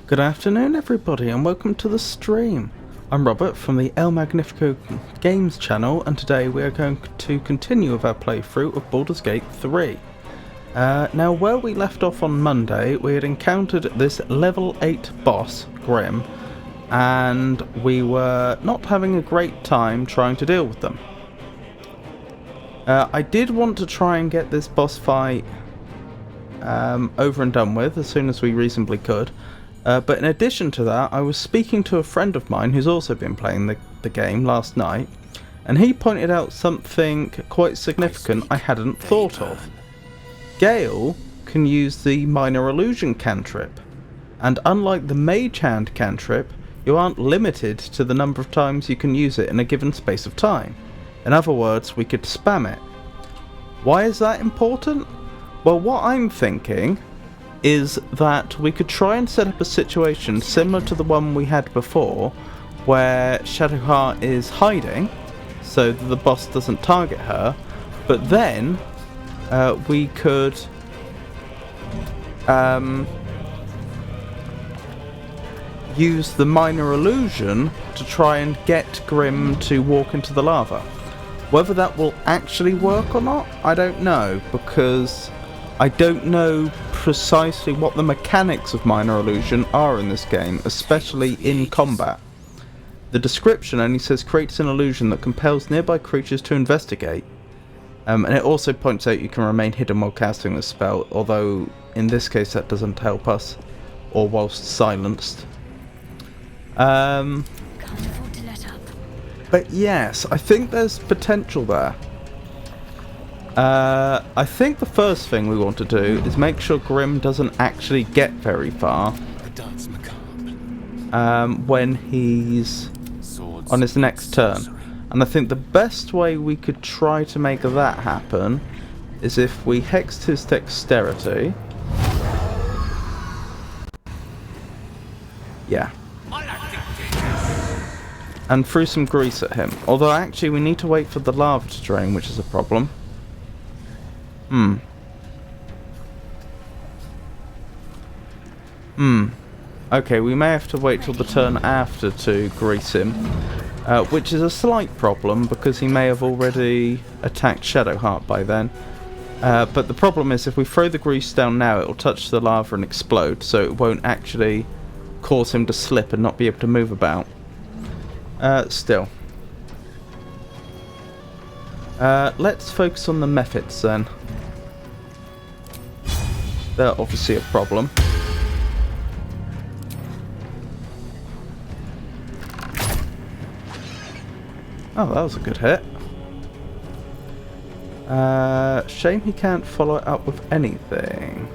Good afternoon everybody and welcome to the stream. I'm Robert from the El Magnifico Games channel, and today we are going to continue with our playthrough of Baldur's Gate 3. Now where we left off on Monday, we had encountered this level 8 boss, Grym, and we were not having a great time trying to deal with them. I did want to try and get this boss fight over and done with as soon as we reasonably could. But in addition to that, I was speaking to a friend of mine who's also been playing the game last night, and he pointed out something quite significant I hadn't thought of. Gale can use the Minor Illusion cantrip, and unlike the Mage Hand cantrip, you aren't limited to the number of times you can use it in a given space of time. In other words, we could spam it. Why is that important? Well, what I'm thinking is that we could try and set up a situation similar to the one we had before, where Shadowheart is hiding so that the boss doesn't target her, but then we could use the Minor Illusion to try and get Grym to walk into the lava. Whether that will actually work or not, I don't know, because I don't know precisely what the mechanics of Minor Illusion are in this game, especially in combat. The description only says creates an illusion that compels nearby creatures to investigate, and it also points out you can remain hidden while casting the spell, although in this case that doesn't help us, or whilst silenced. Can't afford to let up. But yes, I think there's potential there. I think the first thing we want to do is make sure Grym doesn't actually get very far when he's on his next turn. And I think the best way we could try to make that happen is if we hexed his dexterity. Yeah. And threw some grease at him. Although actually we need to wait for the lava to drain, which is a problem. Okay, we may have to wait till the turn after to grease him, which is a slight problem because he may have already attacked Shadowheart by then. But the problem is if we throw the grease down now, it will touch the lava and explode, so it won't actually cause him to slip and not be able to move about. Still. Let's focus on the methods then. They're obviously a problem. Oh, that was a good hit. Shame he can't follow it up with anything.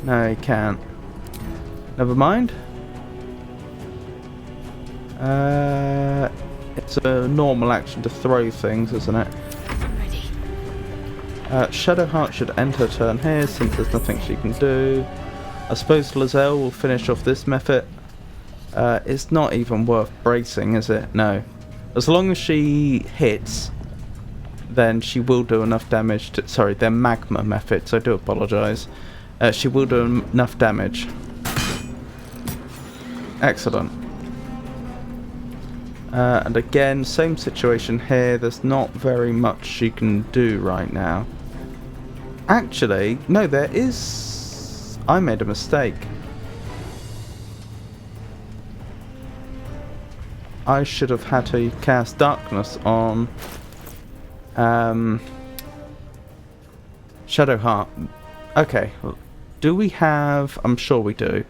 No, he can't. Never mind. It's a normal action to throw things, isn't it? Shadowheart should end her turn here since there's nothing she can do. I suppose Lizelle will finish off this method. It's not even worth bracing, is it? No. As long as she hits, then she will do enough damage to... Sorry, they're magma methods, I do apologise. She will do enough damage. Excellent. And again, same situation here. There's not very much she can do right now. Actually, no, there is... I made a mistake. I should have had to cast darkness on Shadowheart. Okay, do we have... I'm sure we do.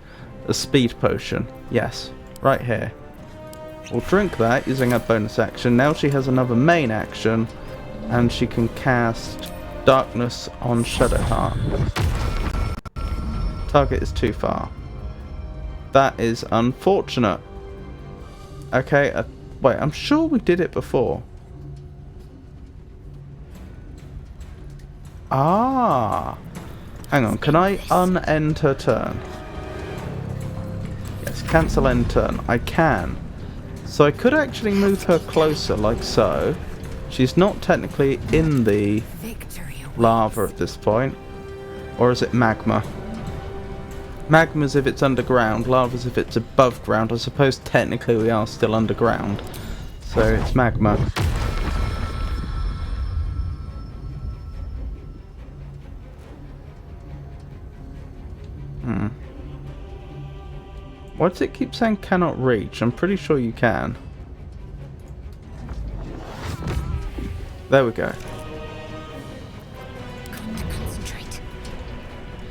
A speed potion. Yes, right here. We'll drink that using her bonus action. Now she has another main action, and she can cast darkness on Shadowheart. Target is too far. That is unfortunate. Okay, wait, I'm sure we did it before. Ah! Hang on, can I unend her turn? Yes, cancel end turn. I can. So I could actually move her closer, like so. She's not technically in the lava at this point. Or is it magma? Magma's if it's underground, lava's if it's above ground. I suppose technically we are still underground. So it's magma. Why does it keep saying cannot reach? I'm pretty sure you can. There we go. Concentrate.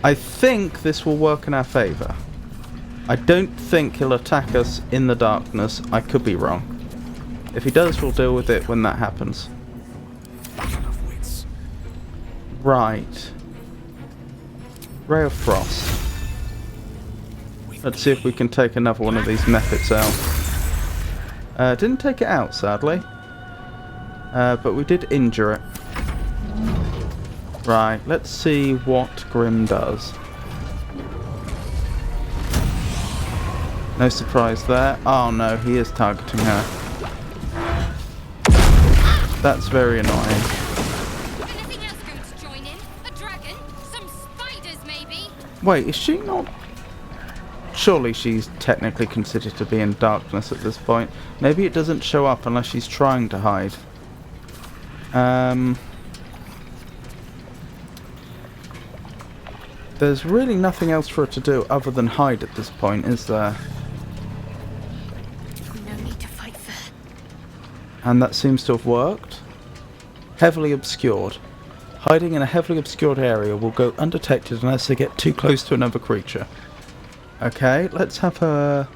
I think this will work in our favour. I don't think he'll attack us in the darkness. I could be wrong. If he does, we'll deal with it when that happens. Right. Ray of Frost. Let's see if we can take another one of these methods out. Didn't take it out, sadly. But we did injure it. Right, let's see what Grym does. No surprise there. Oh no, he is targeting her. That's very annoying. Anything else going to join in? A dragon? Some spiders, maybe? Wait, is she not... Surely she's technically considered to be in darkness at this point. Maybe it doesn't show up unless she's trying to hide. There's really nothing else for her to do other than hide at this point, is there? No need to fight fair. And that seems to have worked. Heavily obscured. Hiding in a heavily obscured area will go undetected unless they get too close to another creature. Okay, let's have her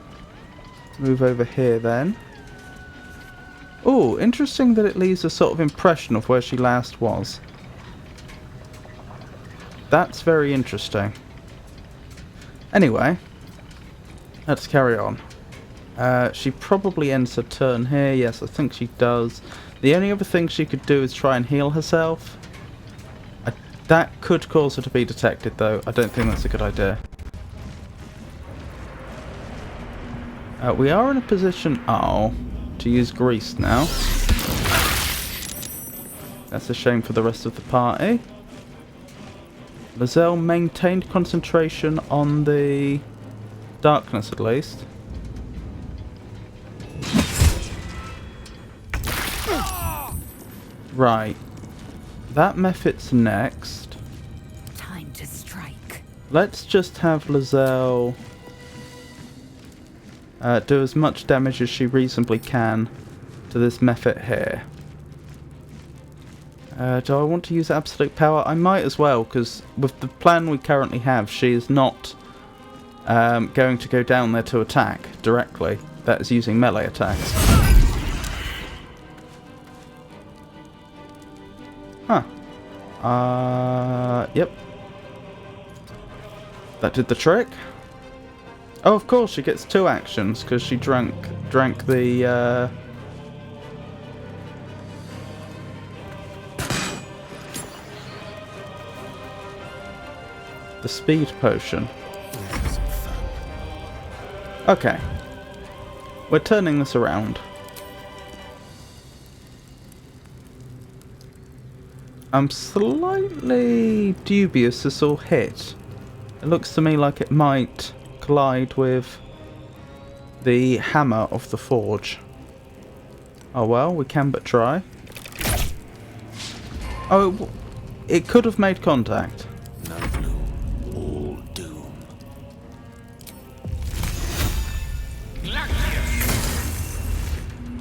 move over here then. Oh, interesting that it leaves a sort of impression of where she last was. That's very interesting. Anyway, let's carry on. She probably ends her turn here. Yes, I think she does. The only other thing she could do is try and heal herself. That could cause her to be detected, though. I don't think that's a good idea. We are in a position, to use grease now. That's a shame for the rest of the party. Lizelle maintained concentration on the darkness at least. Right. That Mephit's next. Time to strike. Let's just have Lizelle do as much damage as she reasonably can to this Mephit here. Do I want to use absolute power? I might as well, because with the plan we currently have, she is not going to go down there to attack directly. That is using melee attacks. Huh. Yep. That did the trick. Oh, of course, she gets 2 actions, because she drank the, the speed potion. Okay. We're turning this around. I'm slightly dubious this will hit. It looks to me like it might collide with the hammer of the forge. Oh well, we can but try. Oh, it could have made contact. No gloom, all doom.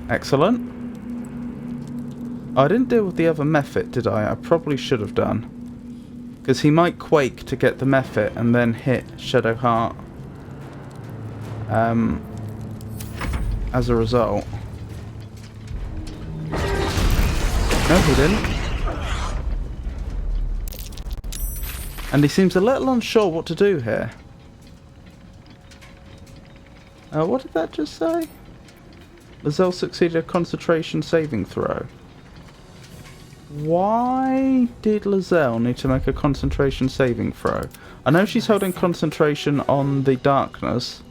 Excellent. Oh, I didn't deal with the other Mephit, did I? I probably should have done. Because he might quake to get the Mephit and then hit Shadowheart. As a result. No, he didn't. And he seems a little unsure what to do here. What did that just say? Lizelle succeeded a concentration saving throw. Why did Lizelle need to make a concentration saving throw? I know she's holding concentration on the darkness.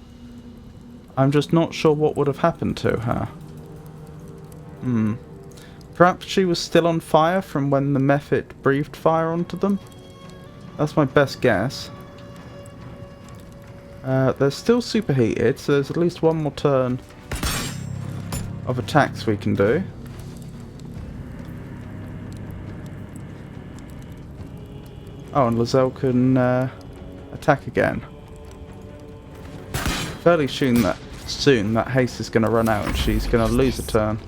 I'm just not sure what would have happened to her. Perhaps she was still on fire from when the Mephit breathed fire onto them? That's my best guess. They're still superheated, so there's at least one more turn of attacks we can do. Oh, and Lizelle can attack again. Fairly soon that haste is going to run out and she's going to lose a turn.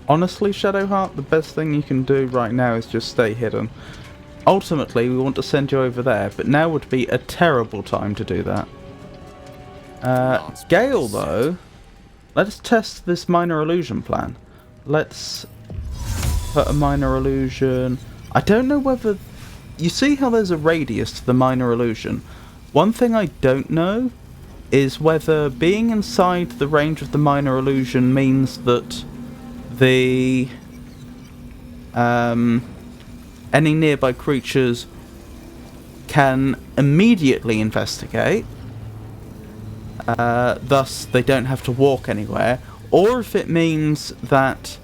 Honestly, Shadowheart, the best thing you can do right now is just stay hidden. Ultimately, we want to send you over there, but now would be a terrible time to do that. Gale, though, let's test this minor illusion plan. Let's put a minor illusion. I don't know whether... You see how there's a radius to the minor illusion? One thing I don't know is whether being inside the range of the minor illusion means that the... any nearby creatures can immediately investigate, thus they don't have to walk anywhere, or if it means that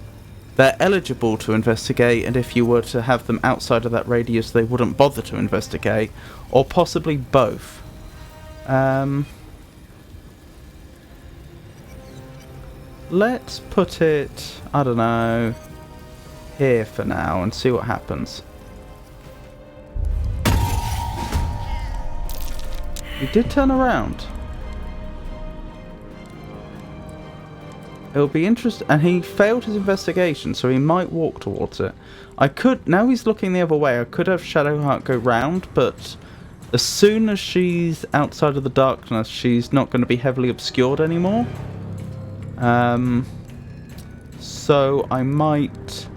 they're eligible to investigate, and if you were to have them outside of that radius they wouldn't bother to investigate, or possibly both. Let's put it, I don't know, here for now and see what happens. He did turn around. It'll be interesting, and he failed his investigation, so he might walk towards it. I could, now he's looking the other way, I could have Shadowheart go round, but as soon as she's outside of the darkness, she's not going to be heavily obscured anymore. So I might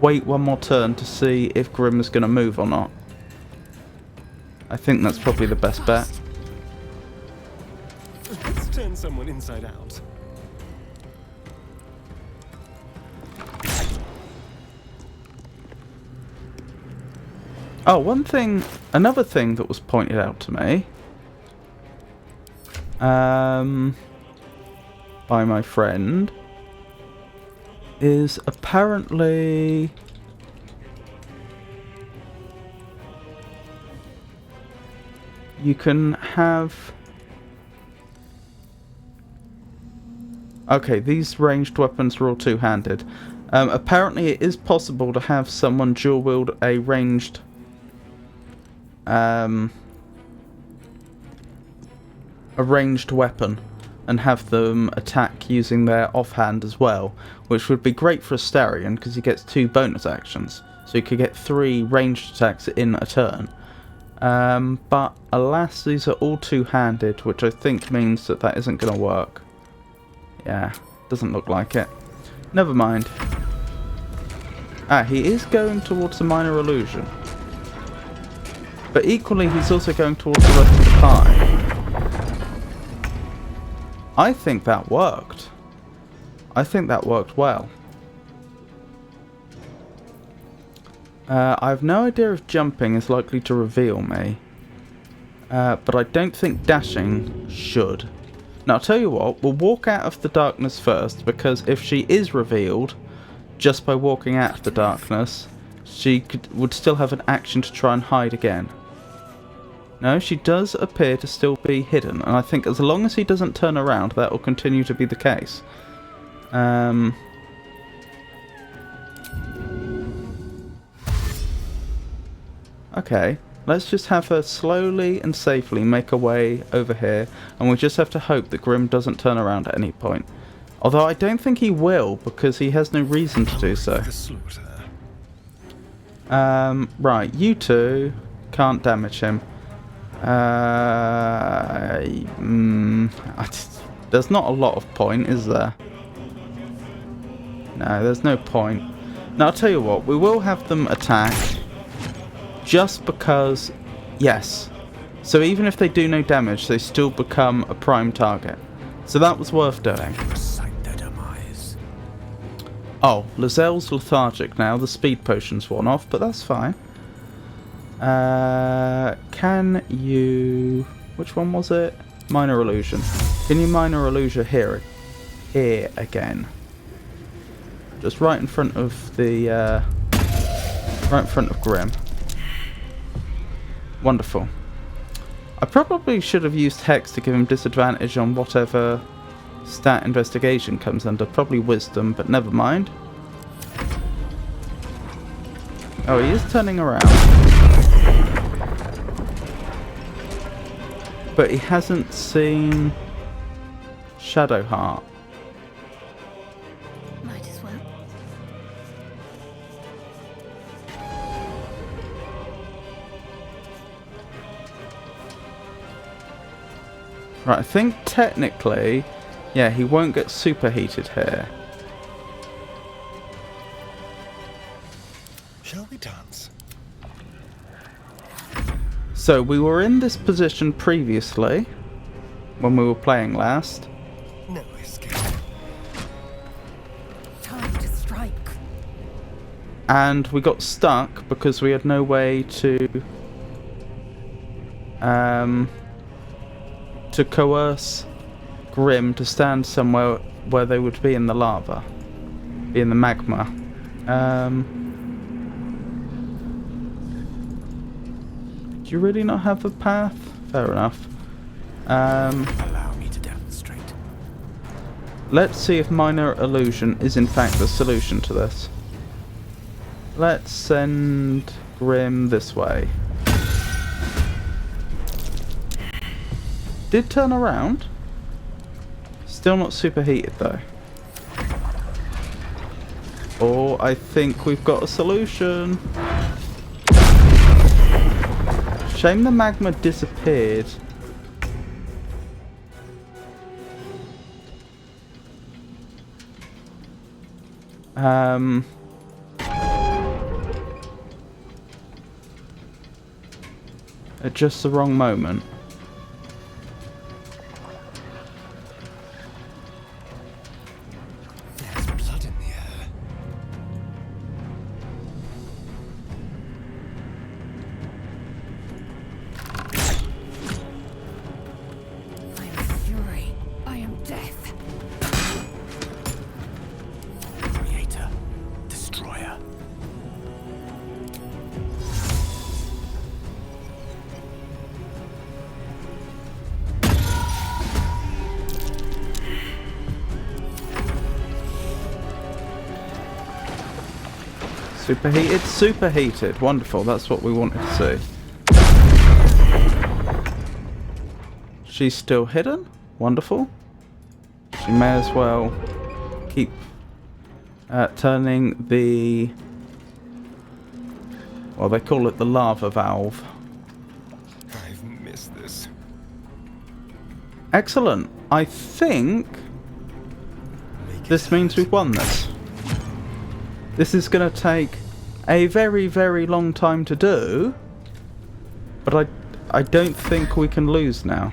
wait one more turn to see if Grym is going to move or not. I think that's probably the best bet. Let's turn someone inside out. Oh, another thing that was pointed out to me by my friend is apparently you can have... Okay, these ranged weapons are all two-handed. Apparently it is possible to have someone dual wield a ranged weapon and have them attack using their offhand as well, which would be great for Astarion because he gets 2 bonus actions, so he could get 3 ranged attacks in a turn. But alas, these are all two-handed, which I think means that that isn't going to work. Yeah, doesn't look like it. Never mind. Ah, he is going towards the minor illusion. But equally, he's also going towards the rest of the pie. I think that worked. I think that worked well. I have no idea if jumping is likely to reveal me. But I don't think dashing should. Now, I'll tell you what, we'll walk out of the darkness first, because if she is revealed, just by walking out of the darkness, she would still have an action to try and hide again. No, she does appear to still be hidden, and I think as long as he doesn't turn around, that will continue to be the case. Okay, let's just have her slowly and safely make her way over here, and we just have to hope that Grym doesn't turn around at any point. Although I don't think he will, because he has no reason to do so. Right, you two can't damage him. There's not a lot of point, is there? No, there's no point. Now, I'll tell you what, we will have them attack, just because, yes. So even if they do no damage, they still become a prime target. So that was worth doing. Oh, Lizelle's lethargic now, the speed potion's worn off, but that's fine. Can you... Which one was it? Minor illusion. Can you minor illusion here again? Just right in front of the... right in front of Grym. Wonderful. I probably should have used Hex to give him disadvantage on whatever stat investigation comes under. Probably wisdom, but never mind. Oh, he is turning around. But he hasn't seen Shadowheart. Might as well. Right, I think technically, yeah, he won't get superheated here. Shall we dance? So we were in this position previously, when we were playing last. No escape. Time to strike. And we got stuck because we had no way to coerce Grym to stand somewhere where they would be in the lava, be in the magma. Do you really not have a path? Fair enough. Allow me to demonstrate. Let's see if minor illusion is in fact the solution to this. Let's send Grym this way. Did turn around. Still not superheated though. Oh, I think we've got a solution. Shame the magma disappeared. At just the wrong moment. There's blood in the air. I am fury. I am death. Creator. Destroyer. Superheated, superheated. Wonderful, that's what we wanted to see. She's still hidden. Wonderful. She may as well keep turning the... well, they call it the lava valve. I've missed this. Excellent. I think this means we've won this. This is going to take a very, very long time to do, but I don't think we can lose now.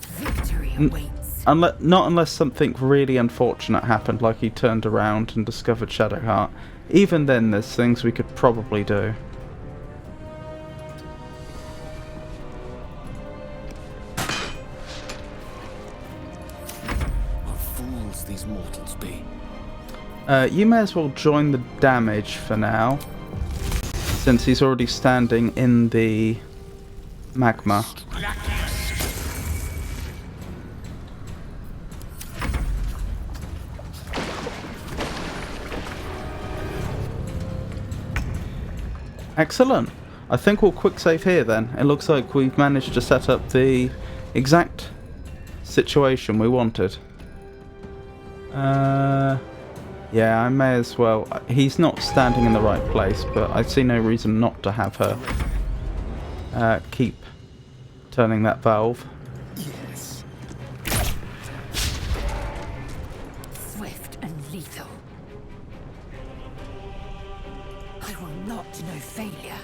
Victory awaits. Not unless something really unfortunate happened, like he turned around and discovered Shadowheart. Even then, there's things we could probably do. What fools these mortals be. You may as well join the damage for now, since he's already standing in the magma. Excellent. I think we'll quick save here then. It looks like we've managed to set up the exact situation we wanted. Yeah, I may as well. He's not standing in the right place, but I see no reason not to have her keep turning that valve. Yes. Swift and lethal. I will not know failure.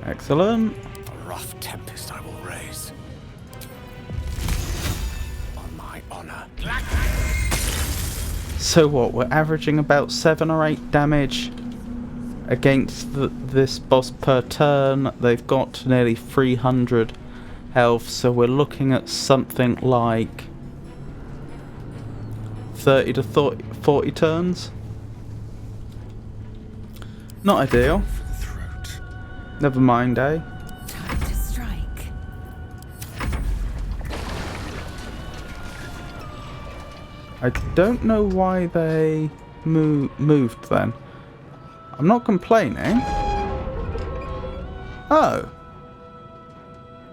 Excellent. A rough tempest I will raise. On my honor. So what, we're averaging about 7 or 8 damage against this boss per turn. They've got nearly 300 health, so we're looking at something like 30 to 40 turns. Not ideal. For the throat. Never mind, eh? Time to strike. I don't know why they moved then. I'm not complaining. Oh.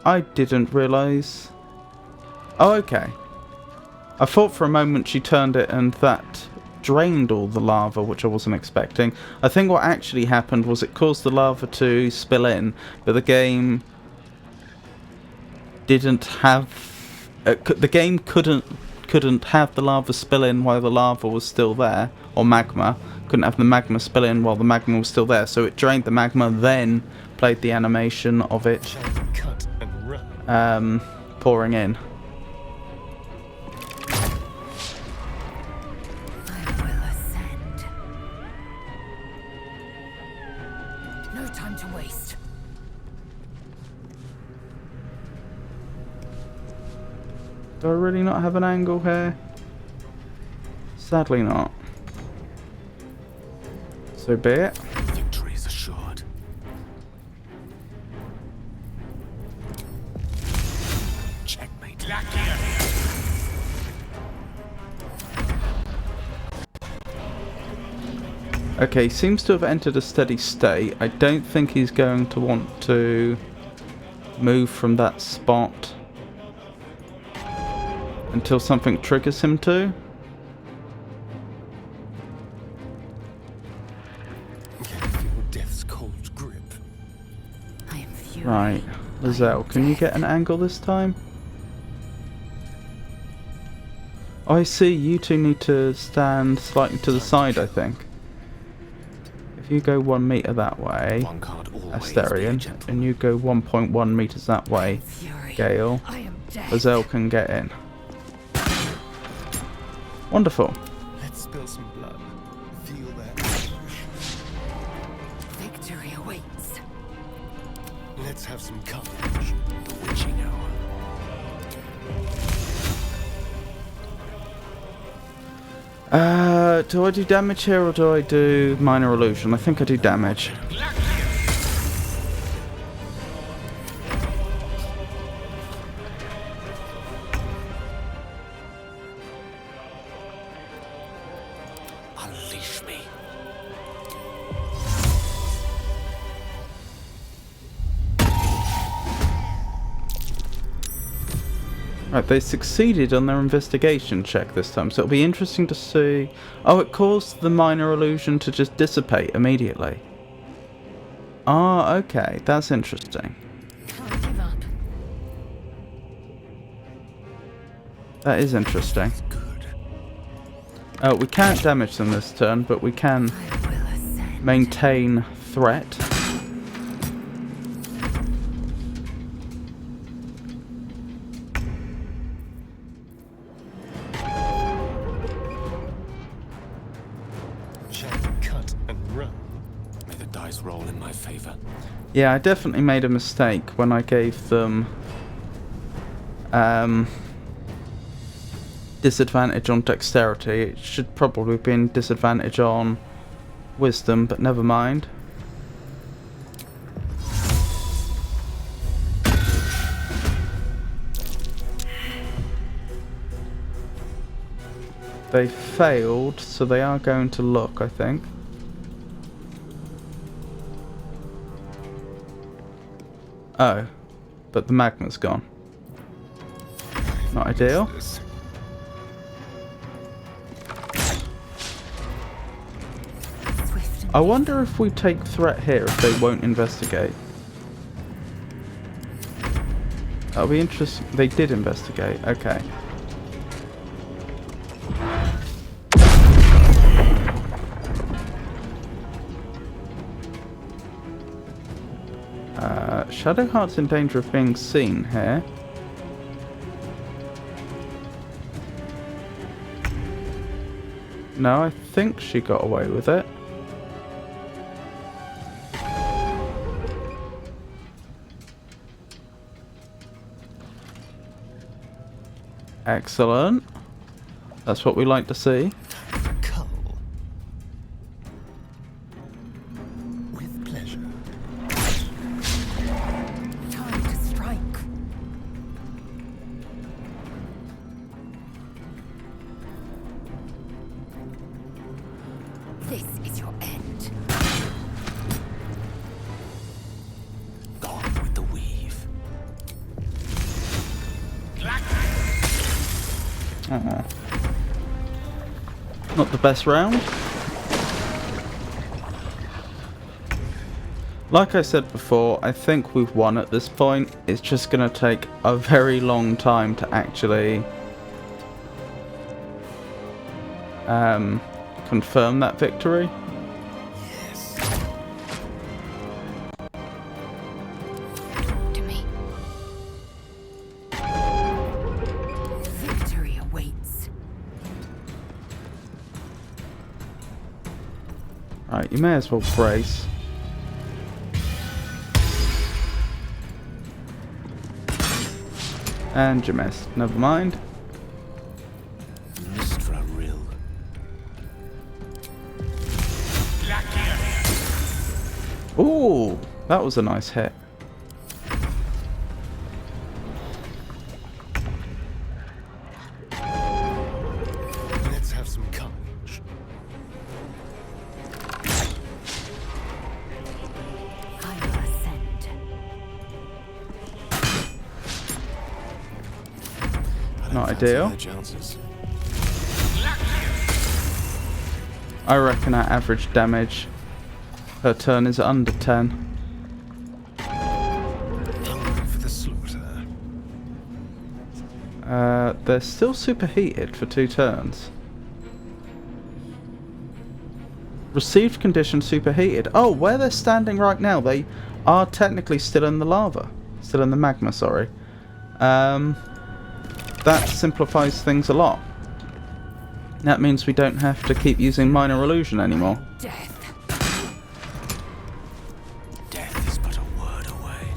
I didn't realise. Oh, okay. I thought for a moment she turned it and that drained all the lava, which I wasn't expecting. I think what actually happened was it caused the lava to spill in, but the game didn't have... the game couldn't have the lava spill in while the lava was still there, or magma. Couldn't have the magma spill in while the magma was still there, so it drained the magma, then played the animation of it Cut and run. pouring in. I will ascend. No time to waste. Do I really not have an angle here? Sadly not. So be it. Victory is assured. Checkmate. Okay, seems to have entered a steady state. I don't think he's going to want to move from that spot until something triggers him to. Can feel death's cold grip. I am fury. Right, Lizelle, can you get an angle this time? Oh, I see, you two need to stand slightly to the side, I think. If you go 1 meter that way, One can't always be a Asterion, gentleman. and you go 1.1 meters that way, Fury. Gale, I am dead. Lizelle can get in. Wonderful. Let's spill some blood. Feel that. Victory awaits. Let's have some courage. The witching hour. Do I do damage here or do I do minor illusion? I think I do damage. Unleash me. Right, they succeeded on their investigation check this time, so it'll be interesting to see... Oh, it caused the minor illusion to just dissipate immediately. Ah, okay, that's interesting. Can't give up. That is interesting. Good. We can't damage them this turn, but we can I will ascend. maintain threat. Cut and run. May the dice roll in my favor. Yeah, I definitely made a mistake when I gave them disadvantage on dexterity. It should probably have been disadvantage on wisdom, but never mind. They failed, so they are going to look, I think. Oh, but the magma's gone. Not ideal. This. Swift and I wonder if we take threat here if they won't investigate. That'll be interesting. They did investigate. Okay. Shadowheart's in danger of being seen here. No, I think she got away with it. Excellent. That's what we like to see. Cull. With pleasure. is your end. Gone with the weave. Aw. Not the best round. Like I said before, I think we've won at this point. It's just going to take a very long time to actually confirm that victory. Yes. Talk to me. Victory awaits. Right, you may as well brace. And you missed. Never mind. Mistra Rill. Ooh, that was a nice hit. Let's have some courage. I will ascend. I don't Not fancy ideal. their chances. I reckon our average damage per turn is under 10. Hungry for the slaughter. They're still superheated for 2 turns. Received condition superheated. Oh, where they're standing right now, they are technically still in the lava. Still in the magma, sorry. That simplifies things a lot. That means we don't have to keep using minor illusion anymore. Death. Death is but a word away.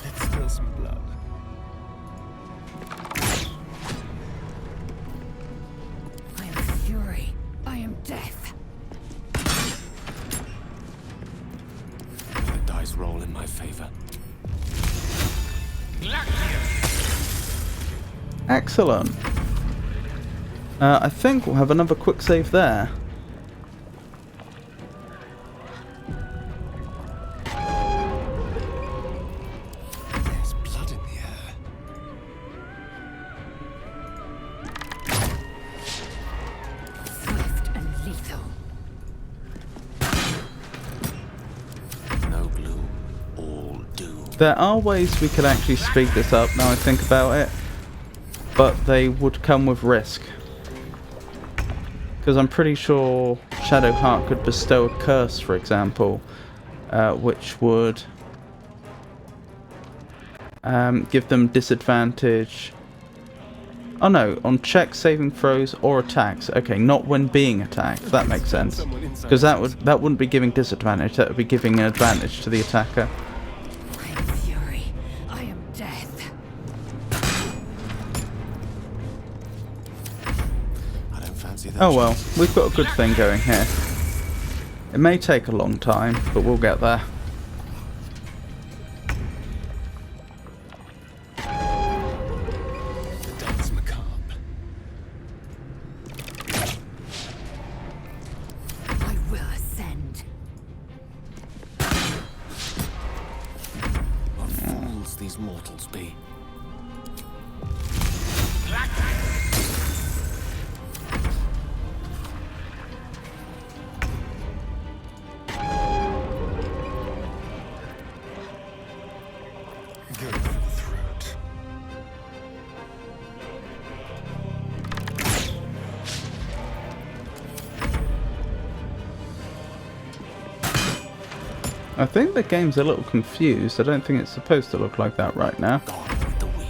Let's spill some blood. I am fury. I am death. The dice roll in my favor. Excellent. I think we'll have another quick save there. There's blood in the air. Swift and lethal. No gloom, all doom. There are ways we could actually speed this up now I think about it, but they would come with risk. Because I'm pretty sure Shadowheart could bestow a curse, for example, which would give them disadvantage. Oh no, on checks, saving throws, or attacks. Okay, not when being attacked. That makes sense. Because that wouldn't be giving disadvantage. That would be giving an advantage to the attacker. I am fury. I am death. I don't fancy that. Oh well, we've got a good thing going here. It may take a long time, but we'll get there. The dance macabre. I will ascend. What fools these mortals be. Go for the throat. I think the game's a little confused. I don't think it's supposed to look like that right now. Gone with the weave.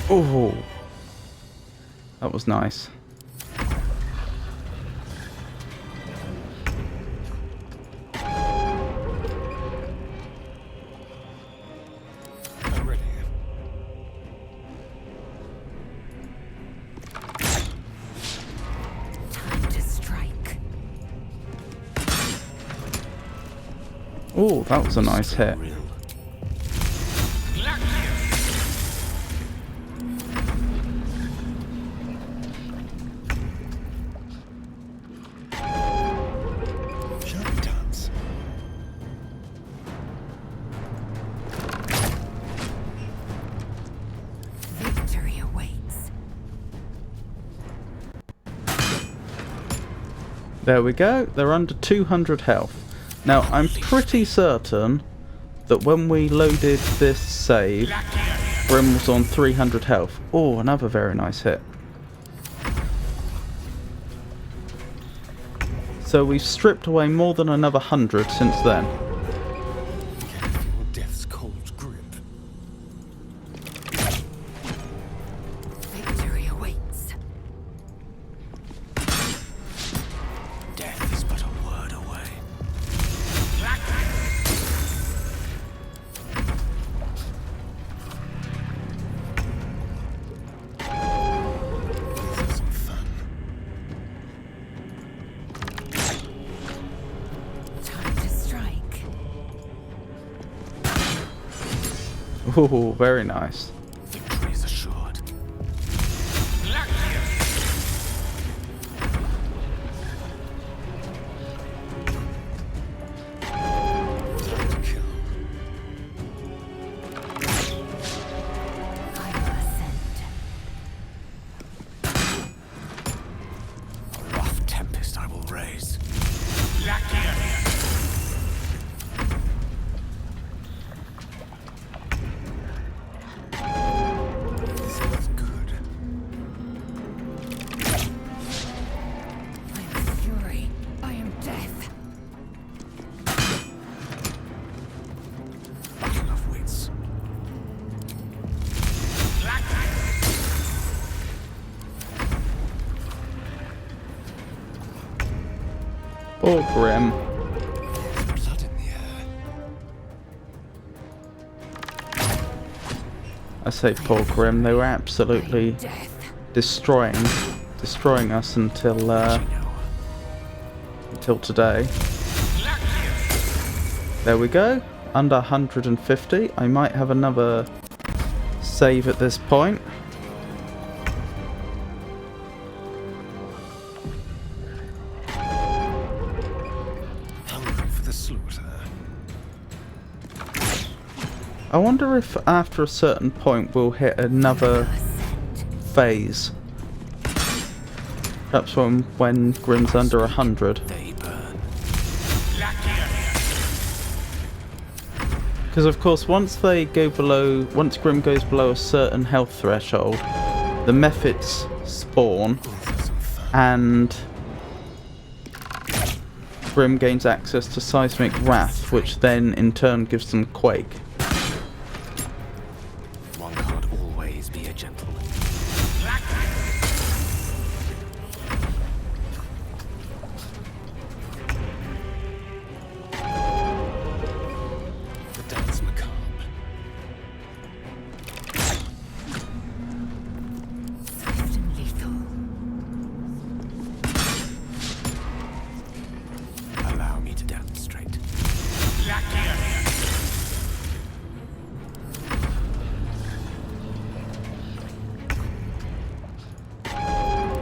Oh, that was nice. I'm ready. Time to strike. Oh, that was a nice hit. Real. Shall we dance? Victory awaits. There we go. They're under 200 health. Now, I'm pretty certain that when we loaded this save, Grym was on 300 health. Oh, another very nice hit. So we've stripped away more than another 100 since then. Can you feel death's cold grip? Victory awaits. Death is but a word away. Let's have some fun. Time to strike. Oh, very nice. Victory is assured. Time to kill. I will ascend. A rough tempest I will raise. This feels good. I am fury. I am death. Battle of wits. Oh, Grym. There's blood in the air. I say poor Grym. They were absolutely Death. destroying us until You know. until today. There we go. Under 150. I might have another save at this point. Hungry for the slaughter. I wonder if after a certain point we'll hit another Ascend. phase. Perhaps when Grym's under 100. They burn. Because of course once Grym goes below a certain health threshold, the mephits spawn Let's have some fun. and Grym gains access to Seismic Wrath, which then in turn gives them Quake. One can't always be a gentleman. The dance macabre. Swift and lethal. Allow me to demonstrate.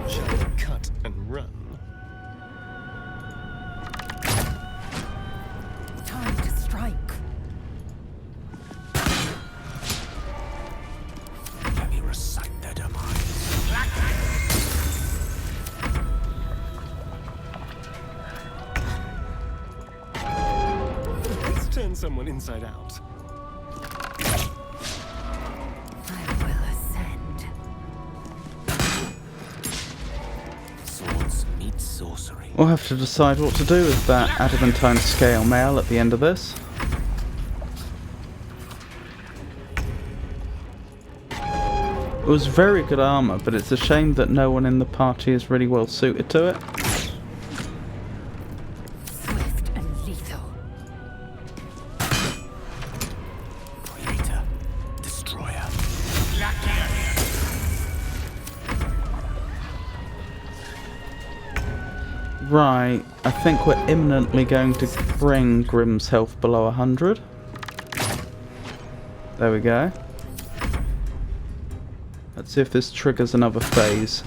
Shall we cut and run? Time to strike. Let me recite their demise. Let's turn someone inside out. I will ascend. Swords meet sorcery. We'll have to decide what to do with that adamantine scale mail at the end of this. It was very good armour, but it's a shame that no one in the party is really well suited to it. Swift and lethal. Creator. Destroyer. Right, I think we're imminently going to bring Grym's health below 100. There we go. Let's see if this triggers another phase.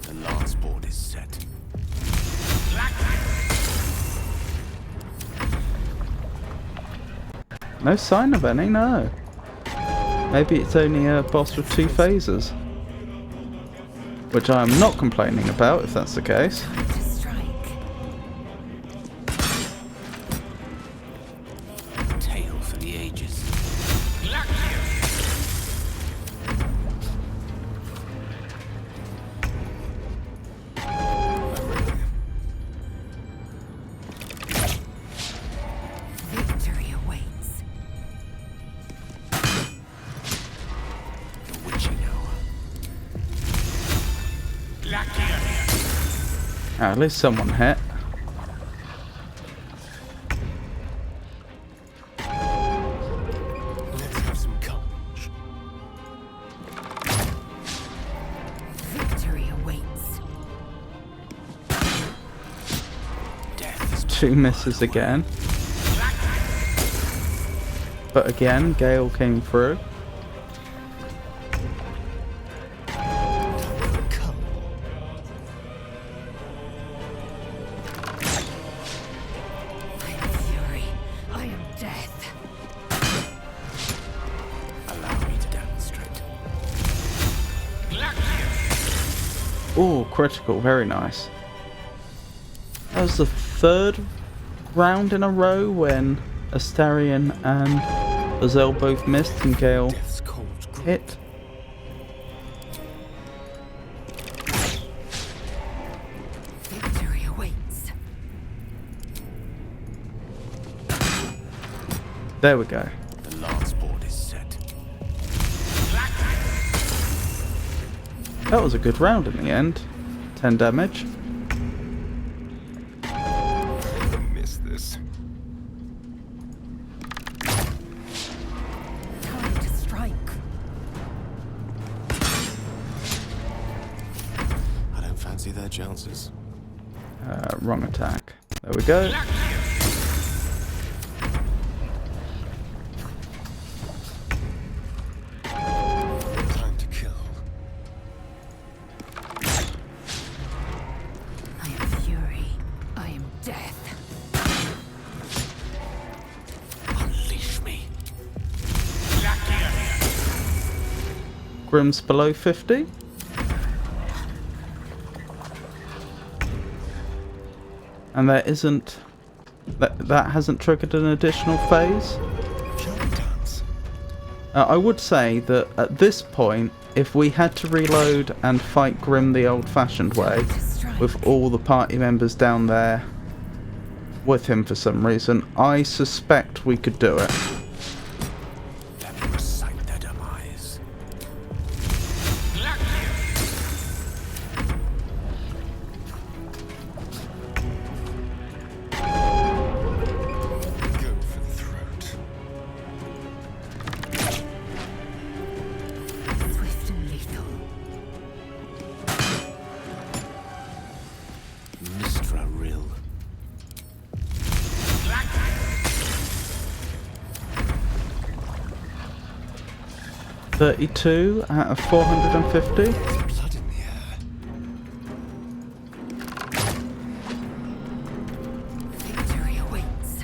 The lance board is set. No sign of any, no. Maybe it's only a boss with 2 phases. Which I am not complaining about, if that's the case. Time to strike. Tale for the ages. Victory awaits. The witching hour. At least someone hit. Let's have some courage. Victory awaits. Death is 2 misses again. But again, Gale came through. come. I am fury. I am death. Allow me to demonstrate. Oh, critical, very nice. That was the 3rd round in a row when Astarion and Azel both missed and Gale Death's cold grip. hit. Victory awaits. There we go. The lance board is set. That was a good round in the end. 10 damage. Miss this. Time to strike. I don't fancy their chances. Wrong attack. There we go. Time to kill. I am fury. I am death. Unleash me. Grym's below 50. And there isn't... That hasn't triggered an additional phase. Shall we dance? I would say that at this point, if we had to reload and fight Grym the old-fashioned way, To strike. with all the party members down there with him for some reason, I suspect we could do it. Let me recite their demise. Go for the throat. Swift and lethal. Mistra Rill. 32 out of 450. There's blood in the air. Victory awaits.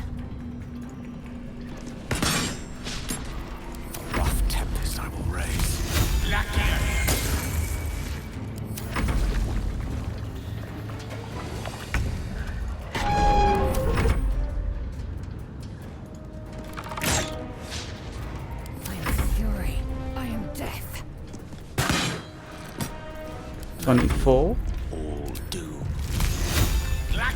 A rough tempest I will raise. I am fury. I am death. 24. All doom. Let's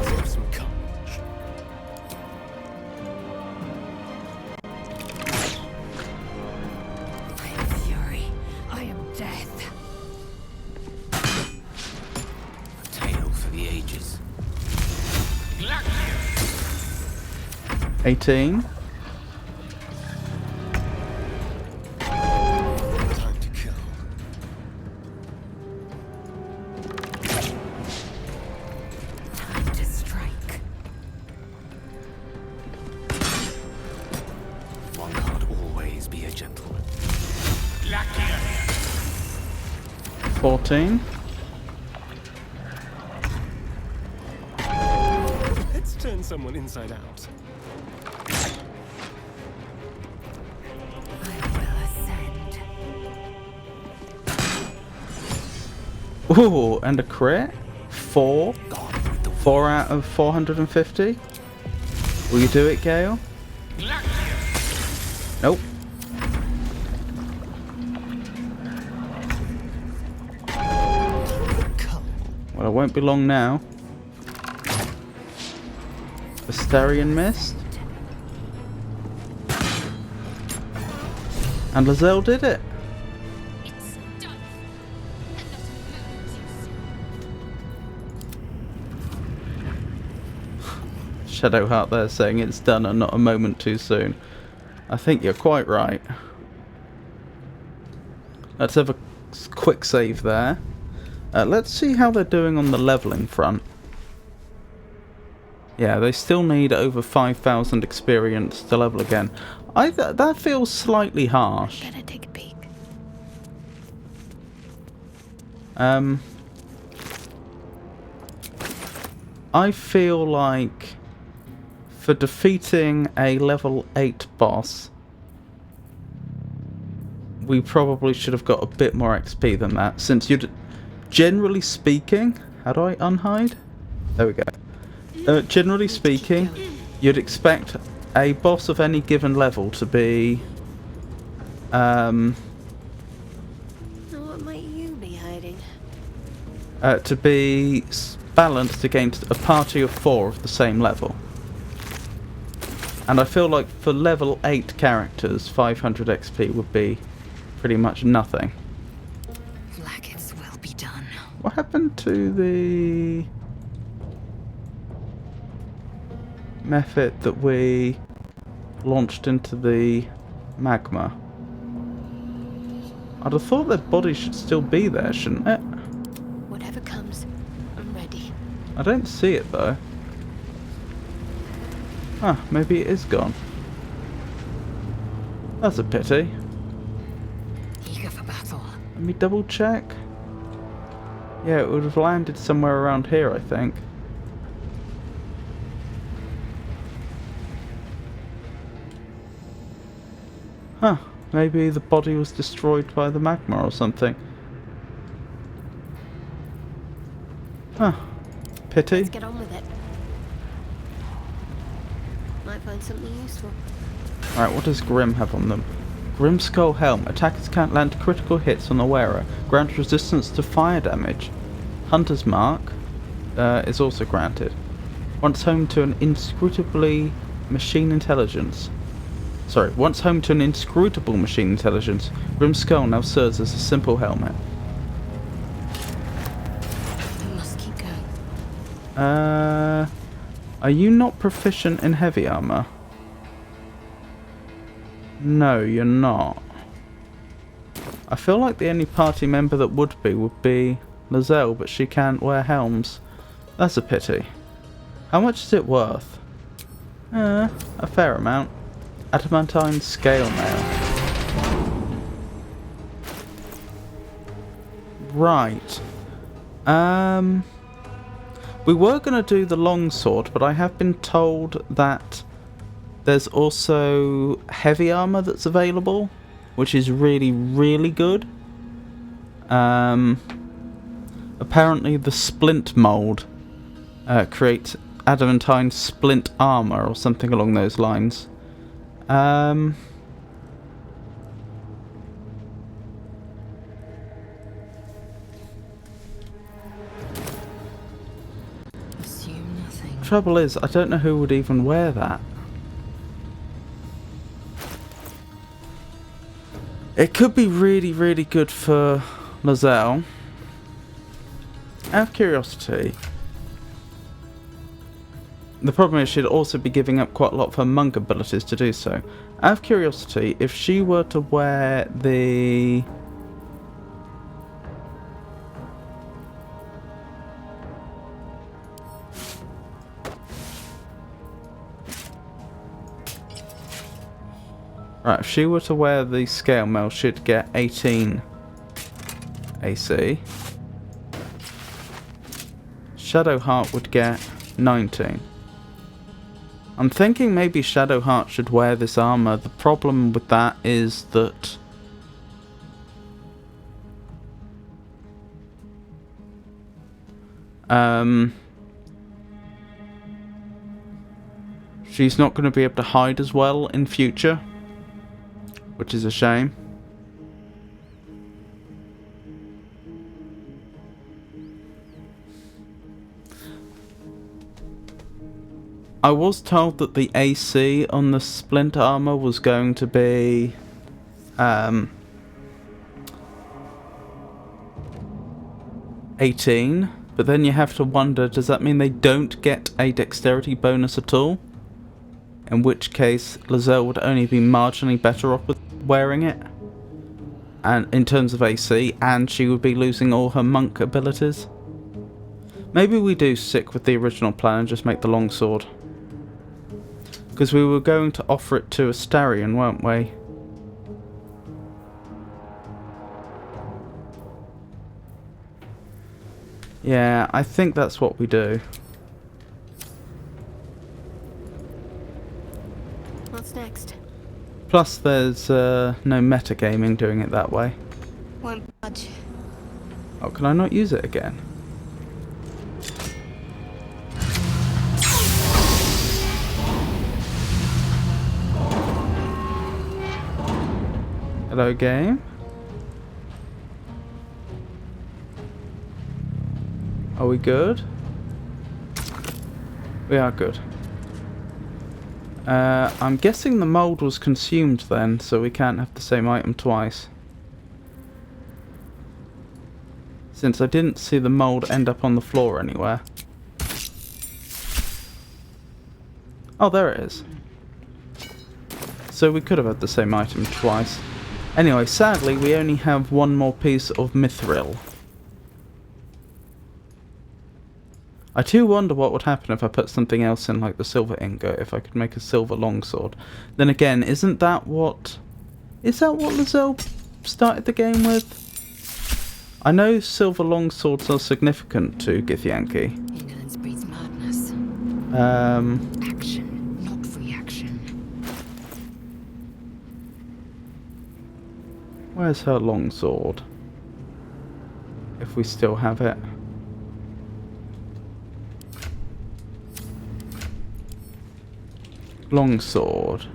have some courage. I am fury. I am death. A tale for the ages. 18. be a gentleman. 14. Let's turn someone inside out. I will ascend. Ooh, and a crit? 4? 4 out of 450? Will you do it, Gale? Nope. Well, it won't be long now. Asterian Mist. And Lizelle did it. It's done. And not a moment too soon. Shadowheart there saying it's done and not a moment too soon. I think you're quite right. Let's have a quick save there. Let's see how they're doing on the leveling front. Yeah, they still need over 5,000 experience to level again. That feels slightly harsh. Better take a peek. I feel like for defeating a level 8 boss, we probably should have got a bit more XP than that, since you'd... Generally speaking... How do I unhide? There we go. Generally speaking, you'd expect a boss of any given level to be... Now what might you be hiding? to be balanced against a party of 4 of the same level. And I feel like for level 8 characters, 500 XP would be pretty much nothing. Blackets will be done. What happened to the method that we launched into the magma? I'd have thought that body should still be there, shouldn't it? Whatever comes, I'm ready. I don't see it though. Huh, maybe it is gone. That's a pity. Eager for battle. Let me double check. Yeah, it would have landed somewhere around here, I think. Huh, maybe the body was destroyed by the magma or something. Huh, pity. Let's get on with it. Might find something useful. Alright, what does Grym have on them? Grym Skull Helm. Attackers can't land critical hits on the wearer. Grant resistance to fire damage. Hunter's Mark is also granted. Once home to an inscrutably machine intelligence. Sorry, once home to an inscrutable machine intelligence, Grym Skull now serves as a simple helmet. We must keep going. Are you not proficient in heavy armor? No, you're not. I feel like the only party member that would be Lizelle, but she can't wear helms. That's a pity. How much is it worth? A fair amount. Adamantine scale mail. Right. We were going to do the longsword, but I have been told that there's also heavy armor that's available, which is really, really good. Apparently the splint mold creates adamantine splint armor or something along those lines. Assume nothing. Trouble is, I don't know who would even wear that. It could be really, really good for Lizelle. Out of curiosity, the problem is she'd also be giving up quite a lot of her monk abilities to do so. Out of curiosity, if she were to wear the... Right, if she were to wear the scale mail, she'd get 18 AC. Shadowheart would get 19. I'm thinking maybe Shadowheart should wear this armor. The problem with that is that she's not going to be able to hide as well in future, which is a shame. I was told that the AC on the splint armor was going to be 18, but then you have to wonder, does that mean they don't get a dexterity bonus at all? In which case, Lizelle would only be marginally better off with wearing it, and in terms of AC, and she would be losing all her monk abilities. Maybe we do stick with the original plan and just make the longsword. Because we were going to offer it to Astarion, weren't we? Yeah, I think that's what we do. What's next? Plus there's no metagaming doing it that way. Won't budge. Oh, can I not use it again? Hello, game. Are we good? We are good. I'm guessing the mold was consumed then, so we can't have the same item twice. Since I didn't see the mold end up on the floor anywhere. Oh, there it is. So we could have had the same item twice. Anyway, sadly, we only have one more piece of mithril. I do wonder what would happen if I put something else in, like the silver ingot, if I could make a silver longsword. Then again, isn't that what... Is that what Lizelle started the game with? I know silver longswords are significant to Githyanki. Indolence breeds madness. Action, not reaction. Where's her longsword? If we still have it. Longsword.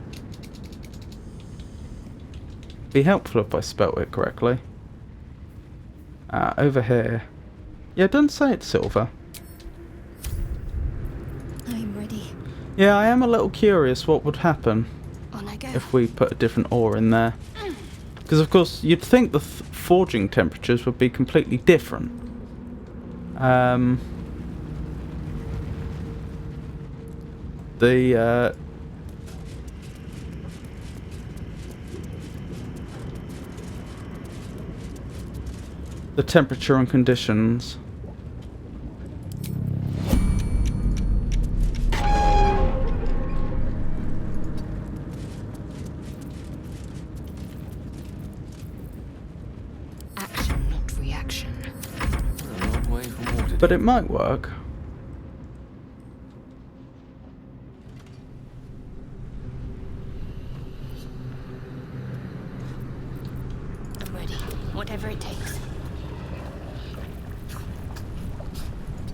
Be helpful if I spelt it correctly. Over here. Yeah, don't say it's silver. I'm ready. Yeah, I am a little curious what would happen On I go. if we put a different ore in there. Because of course you'd think the forging temperatures would be completely different. The temperature and conditions. Action, not reaction. A long way from water. But it might work. I'm ready. Whatever it takes.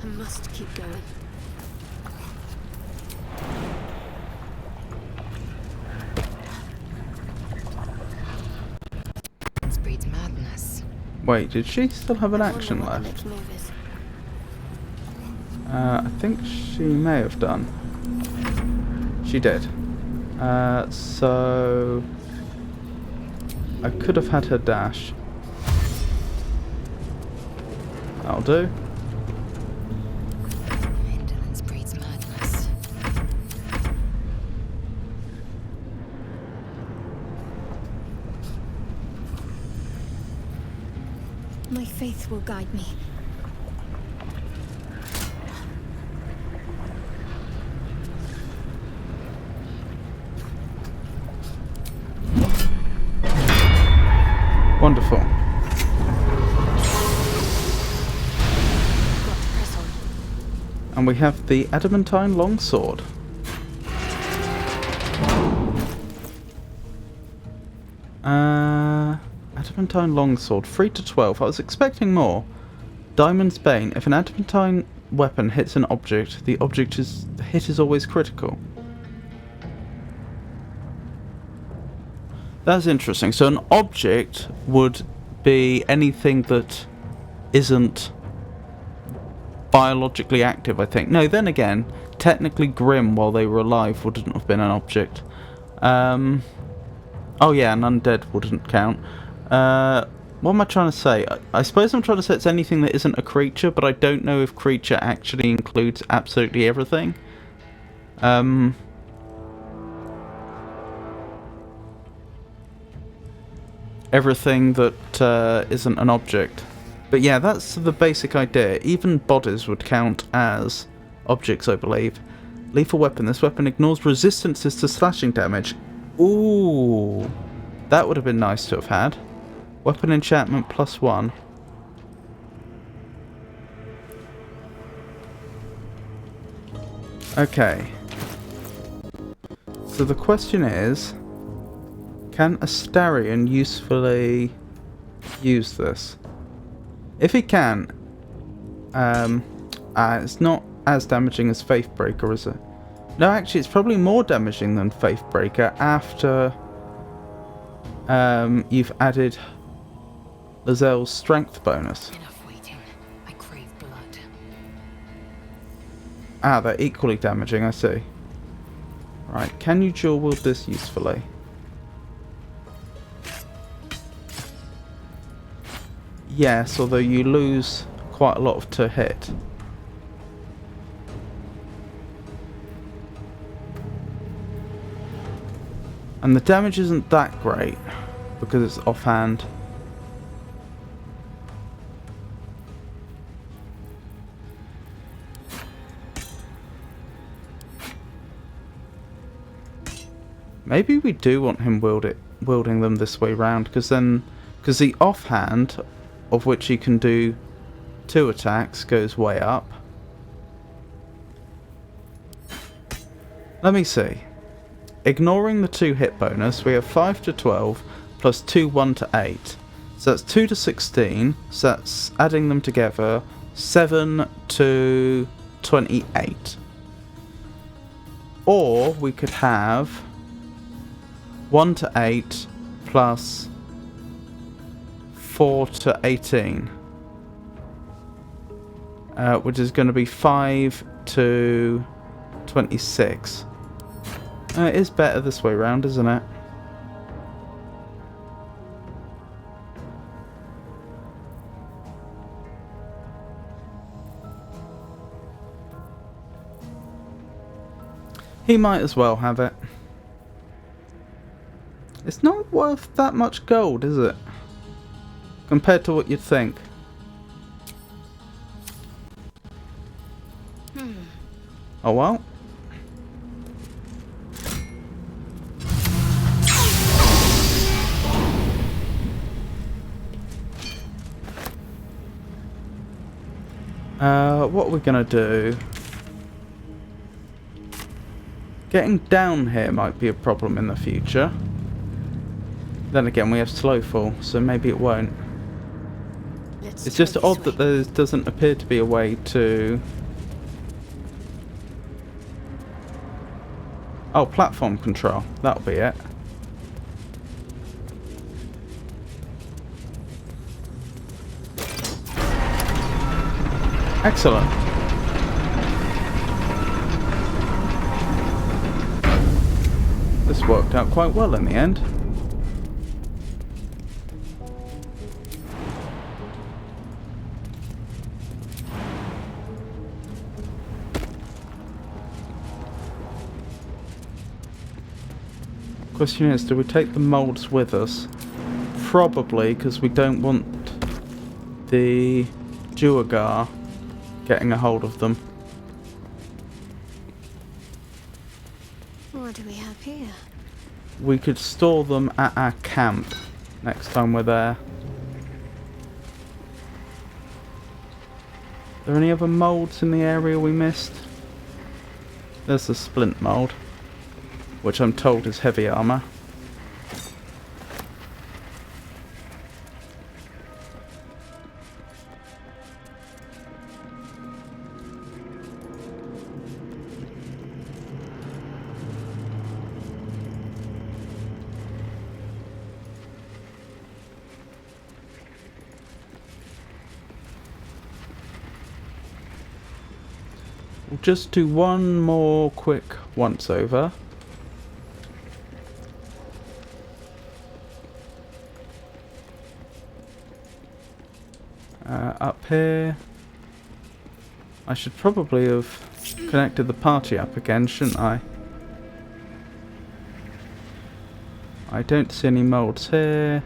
I must keep going. This breeds madness. Wait, did she still have an I wonder action what the left? next move is. I think she may have done. She did. So... I could have had her dash. That'll do. Indolence breeds madness. My faith will guide me. Wonderful. Got to press on. And we have the adamantine longsword. Adamantine longsword, 3 to 12. I was expecting more. Diamond's Bane. If an adamantine weapon hits an object, the hit is always critical. That's interesting. So an object would be anything that isn't biologically active, I think. No, then again, technically Grym, while they were alive, wouldn't have been an object. Oh yeah, an undead wouldn't count. What am I trying to say? I suppose I'm trying to say it's anything that isn't a creature, but I don't know if creature actually includes absolutely everything. Everything that isn't an object. But yeah, that's the basic idea. Even bodies would count as objects, I believe. Lethal weapon. This weapon ignores resistances to slashing damage. Ooh, that would have been nice to have had. Weapon enchantment +1. Okay. So the question is, can Astarion usefully use this? If he can, it's not as damaging as Faithbreaker, is it? No, actually, it's probably more damaging than Faithbreaker after you've added Lazelle's strength bonus. Enough waiting. I crave blood. Ah, they're equally damaging, I see. Right, can you dual wield this usefully? Yes, although you lose quite a lot to hit. And the damage isn't that great because it's offhand. Maybe we do want him wielding them this way round, because the offhand, of which he can do 2 attacks, goes way up. Let me see. Ignoring the 2 hit bonus, we have 5 to 12 plus 2 1 to 8. So that's 2 to 16. So that's, adding them together, 7 to 28. Or we could have 1 to 8 plus 4 to 18. Which is going to be 5 to 26. It is better this way round, isn't it? He might as well have it. It's not worth that much gold, is it? Compared to what you'd think. Oh well. What we're gonna do... Getting down here might be a problem in the future. Then again, we have slow fall, so maybe it won't. It's just odd that there doesn't appear to be a way to... Oh, platform control. That'll be it. Excellent. This worked out quite well in the end. Question is, do we take the molds with us? Probably, because we don't want the Duergar getting a hold of them. What do we have here? We could store them at our camp next time we're there. Are there any other moulds in the area we missed? There's the splint mould, which I'm told is heavy armour. We'll just do one more quick once over. Up here. I should probably have connected the party up again, shouldn't I? I don't see any moulds here.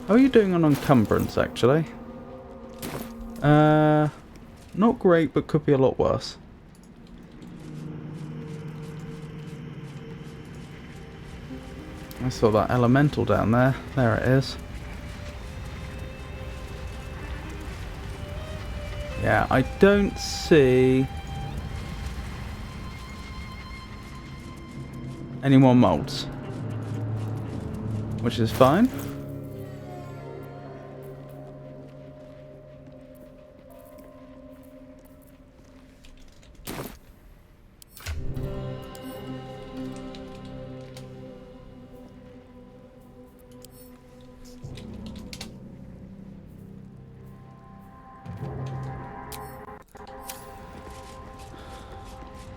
How are you doing on encumbrance, actually? Not great, but could be a lot worse. I saw that elemental down there. There it is. Yeah, I don't see any more molds, which is fine.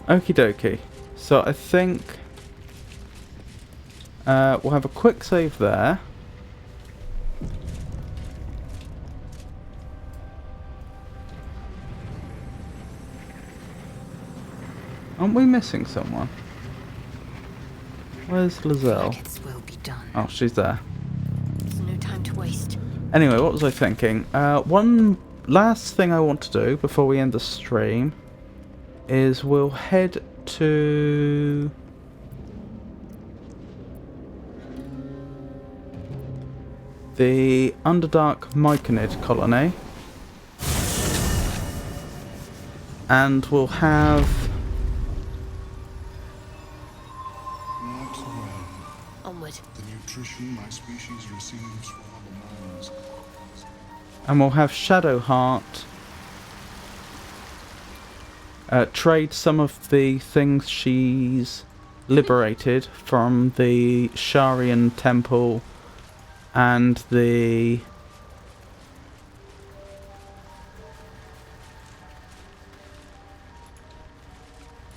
Okie dokie. So I think we'll have a quick save there. Aren't we missing someone? Where's Lizelle? It will be done. Oh, she's there. There's no time to waste. Anyway, what was I thinking? One last thing I want to do before we end the stream is we'll head to the Underdark Myconid colony, and we'll have Onward. The nutrition my species receives from other minds. Shadowheart trade some of the things she's liberated from the Sharian temple and the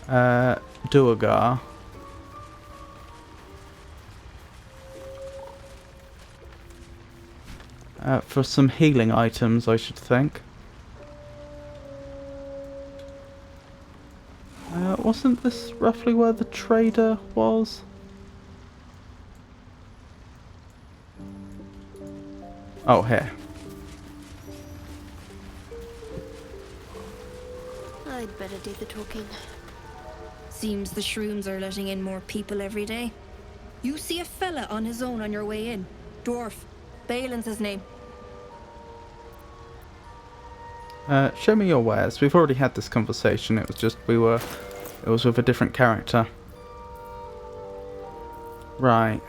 Duergar. For some healing items, I should think. Wasn't this roughly where the trader was? Oh, here. I'd better do the talking. Seems the shrooms are letting in more people every day. You see a fella on his own on your way in. Dwarf. Balin's his name. Show me your wares. We've already had this conversation. It was just it was with a different character. Right.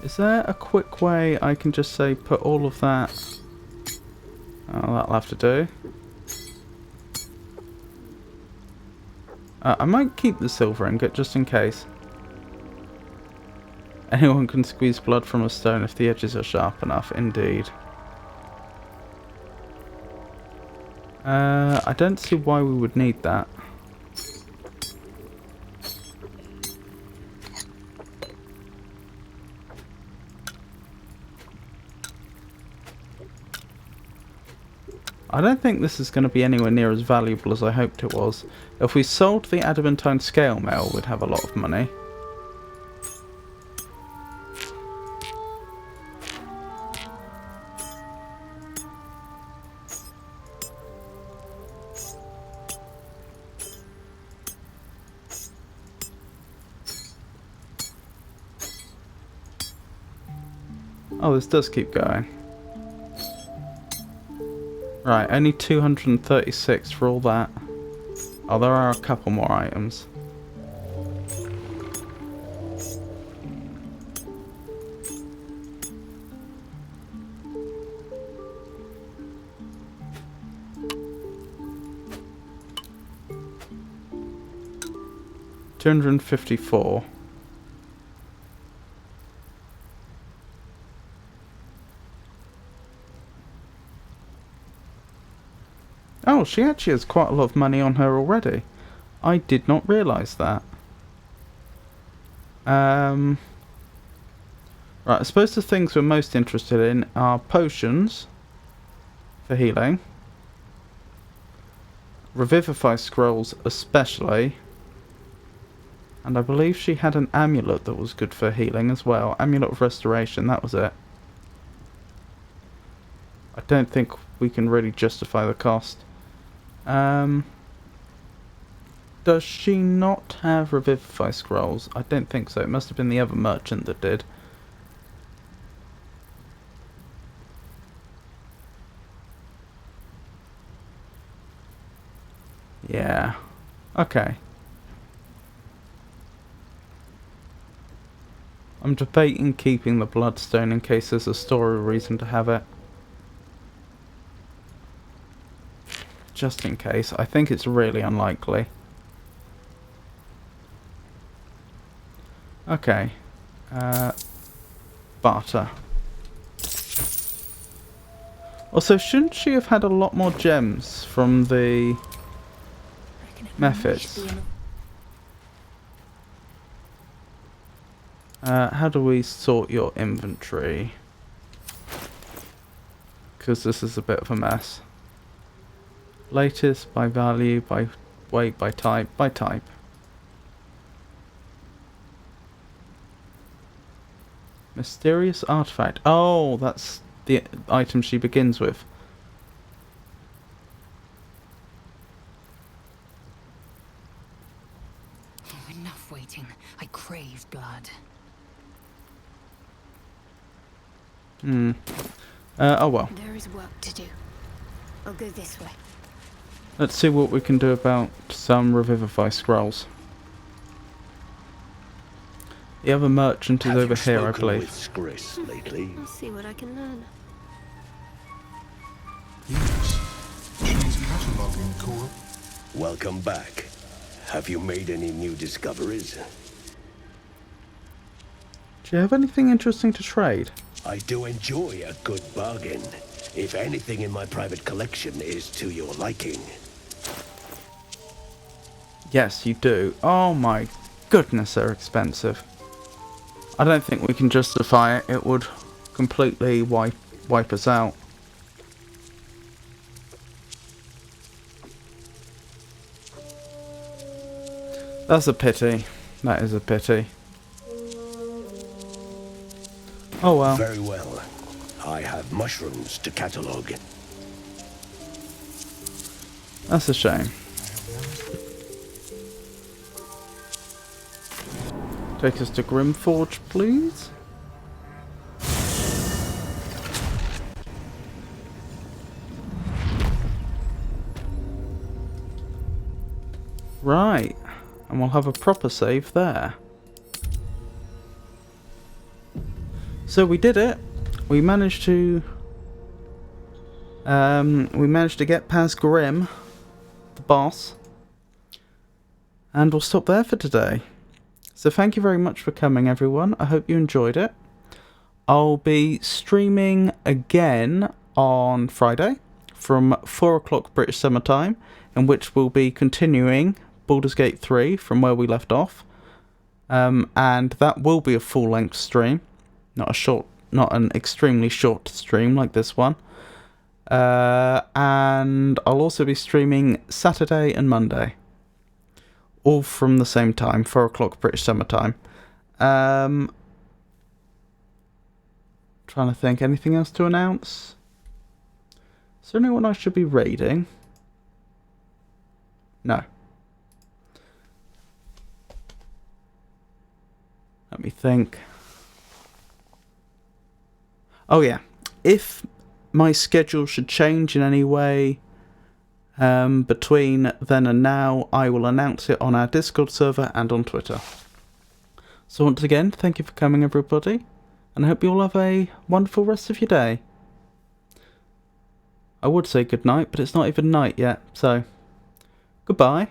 Is there a quick way I can just say put all of that? Oh, that'll have to do. I might keep the silver ingot just in case. Anyone can squeeze blood from a stone if the edges are sharp enough, indeed. I don't see why we would need that. I don't think this is going to be anywhere near as valuable as I hoped it was. If we sold the adamantine scale mail, we'd have a lot of money. Oh, this does keep going. Right, only 236 for all that. Oh, there are a couple more items. $254. Oh, she actually has quite a lot of money on her already. I did not realise that. Right, I suppose the things we're most interested in are potions for healing, Revivify scrolls especially, and I believe she had an amulet that was good for healing as well. Amulet of Restoration, that was it. I don't think we can really justify the cost. Does she not have Revivify scrolls? I don't think so. It must have been the other merchant that did. Yeah. Okay. I'm debating keeping the bloodstone in case there's a story reason to have it. Just in case. I think it's really unlikely. Okay. Barter. Also, shouldn't she have had a lot more gems from the methods? How do we sort your inventory? Because this is a bit of a mess. Latest, by value, by weight, by type, by type. Mysterious artifact. Oh, that's the item she begins with. Oh, enough waiting. I crave blood. Oh well. There is work to do. I'll go this way. Let's see what we can do about some Revivify scrolls. The other merchant is Have over you here, I spoken believe. with Skris lately? I'll see what I can learn. Yes. She's cataloguing core. Welcome back. Have you made any new discoveries? Do you have anything interesting to trade? I do enjoy a good bargain. If anything in my private collection is to your liking. Yes, you do. Oh my goodness, they're expensive. I don't think we can justify it. It would completely wipe us out. That's a pity. That is a pity. Oh well. Very well. I have mushrooms to catalogue. That's a shame. Take us to Grym Forge, please. Right. And we'll have a proper save there. So we did it. We managed to get past Grym, the boss. And we'll stop there for today. So thank you very much for coming, everyone. I hope you enjoyed it. I'll be streaming again on Friday from 4 o'clock British Summer Time, in which we'll be continuing Baldur's Gate 3 from where we left off. And that will be a full-length stream, not an extremely short stream like this one. And I'll also be streaming Saturday and Monday. All from the same time, 4 o'clock British Summer Time. Trying to think, anything else to announce? Is there anyone I should be raiding? No. Let me think. Oh yeah, if my schedule should change in any way between then and now, I will announce it on our Discord server and on Twitter. So once again, thank you for coming, everybody, and I hope you all have a wonderful rest of your day. I would say good night, but it's not even night yet, so goodbye.